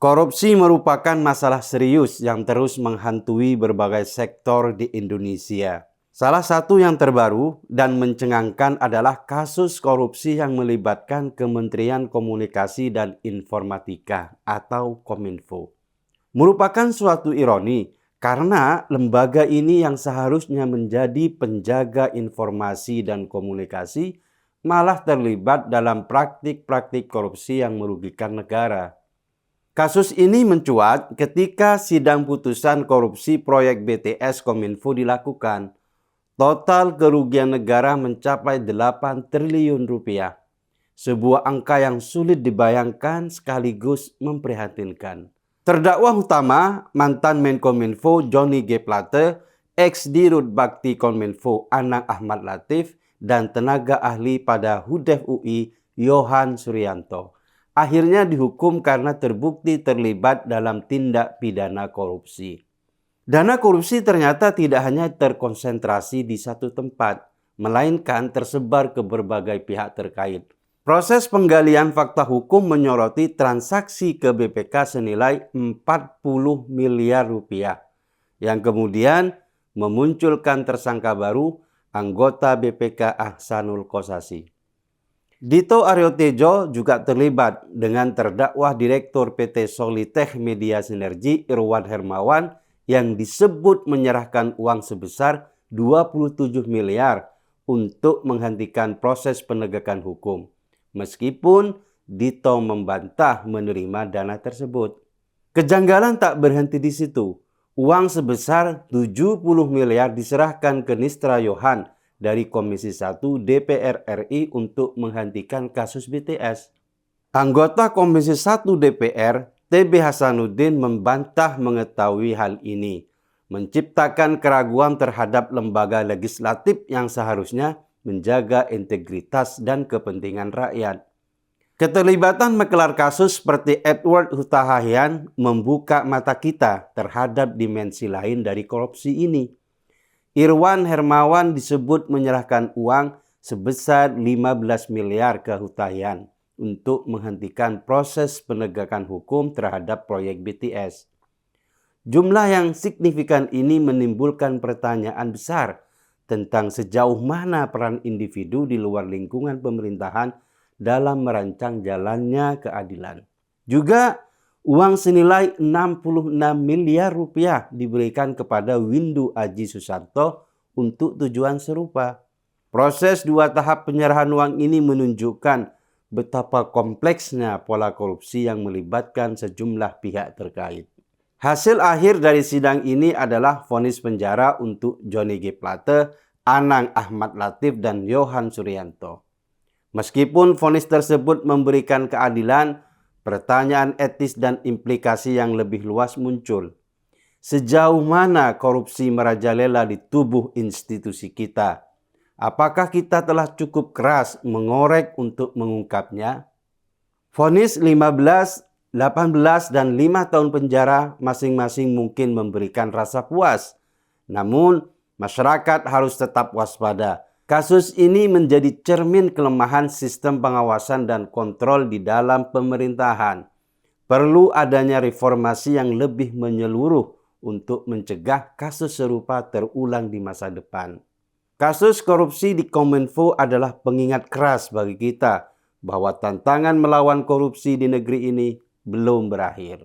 Korupsi merupakan masalah serius yang terus menghantui berbagai sektor di Indonesia. Salah satu yang terbaru dan mencengangkan adalah kasus korupsi yang melibatkan Kementerian Komunikasi dan Informatika atau Kominfo. Merupakan suatu ironi karena lembaga ini yang seharusnya menjadi penjaga informasi dan komunikasi malah terlibat dalam praktik-praktik korupsi yang merugikan negara. Kasus ini mencuat ketika sidang putusan korupsi proyek BTS Kominfo dilakukan. Total kerugian negara mencapai 8 triliun rupiah. Sebuah angka yang sulit dibayangkan sekaligus memprihatinkan. Terdakwa utama mantan Menkominfo Johnny G. Plate, ex-Dirut Bakti Kominfo Anang Ahmad Latif, dan tenaga ahli pada HUDEF UI Yohan Suryanto akhirnya dihukum karena terbukti terlibat dalam tindak pidana korupsi. Dana korupsi ternyata tidak hanya terkonsentrasi di satu tempat, melainkan tersebar ke berbagai pihak terkait. Proses penggalian fakta hukum menyoroti transaksi ke BPK senilai 40 miliar rupiah, yang kemudian memunculkan tersangka baru, anggota BPK Ahsanul Kossasi. Dito Aryo Tejo juga terlibat dengan terdakwa Direktur PT Solitech Media Sinergi Irwan Hermawan yang disebut menyerahkan uang sebesar 27 miliar untuk menghentikan proses penegakan hukum. Meskipun Dito membantah menerima dana tersebut. Kejanggalan tak berhenti di situ. Uang sebesar 70 miliar diserahkan ke Nistra Yohan dari Komisi 1 DPR RI untuk menghentikan kasus BTS. Anggota Komisi 1 DPR, TB Hasanuddin membantah mengetahui hal ini, menciptakan keraguan terhadap lembaga legislatif yang seharusnya menjaga integritas dan kepentingan rakyat. Keterlibatan maklar kasus seperti Edward Huta Hayan membuka mata kita terhadap dimensi lain dari korupsi ini. Irwan Hermawan disebut menyerahkan uang sebesar 15 miliar ke Huta Hayan untuk menghentikan proses penegakan hukum terhadap proyek BTS. Jumlah yang signifikan ini menimbulkan pertanyaan besar tentang sejauh mana peran individu di luar lingkungan pemerintahan dalam merancang jalannya keadilan. Juga uang senilai 66 miliar rupiah diberikan kepada Windu Aji Susanto untuk tujuan serupa. Proses 2 tahap penyerahan uang ini menunjukkan betapa kompleksnya pola korupsi yang melibatkan sejumlah pihak terkait. Hasil akhir dari sidang ini adalah vonis penjara untuk Johnny G. Plate, Anang Ahmad Latif, dan Yohan Suryanto. Meskipun vonis tersebut memberikan keadilan, pertanyaan etis dan implikasi yang lebih luas muncul. Sejauh mana korupsi merajalela di tubuh institusi kita? Apakah kita telah cukup keras mengorek untuk mengungkapnya? Vonis 15, 18, dan 5 tahun penjara masing-masing mungkin memberikan rasa puas. Namun, masyarakat harus tetap waspada. Kasus ini menjadi cermin kelemahan sistem pengawasan dan kontrol di dalam pemerintahan. Perlu adanya reformasi yang lebih menyeluruh untuk mencegah kasus serupa terulang di masa depan. Kasus korupsi di Kominfo adalah pengingat keras bagi kita bahwa tantangan melawan korupsi di negeri ini belum berakhir.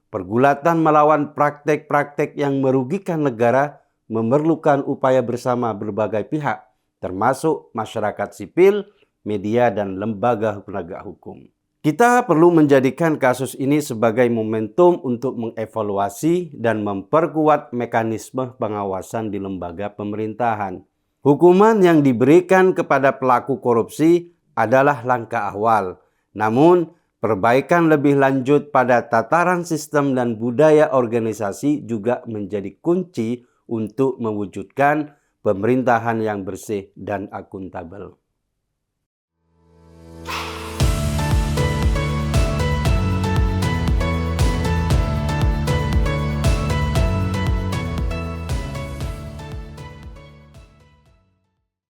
Pergulatan melawan praktek-praktek yang merugikan negara memerlukan upaya bersama berbagai pihak, termasuk masyarakat sipil, media, dan lembaga penegak hukum. Kita perlu menjadikan kasus ini sebagai momentum untuk mengevaluasi dan memperkuat mekanisme pengawasan di lembaga pemerintahan. Hukuman yang diberikan kepada pelaku korupsi adalah langkah awal. Namun, perbaikan lebih lanjut pada tataran sistem dan budaya organisasi juga menjadi kunci untuk mewujudkan pemerintahan yang bersih dan akuntabel.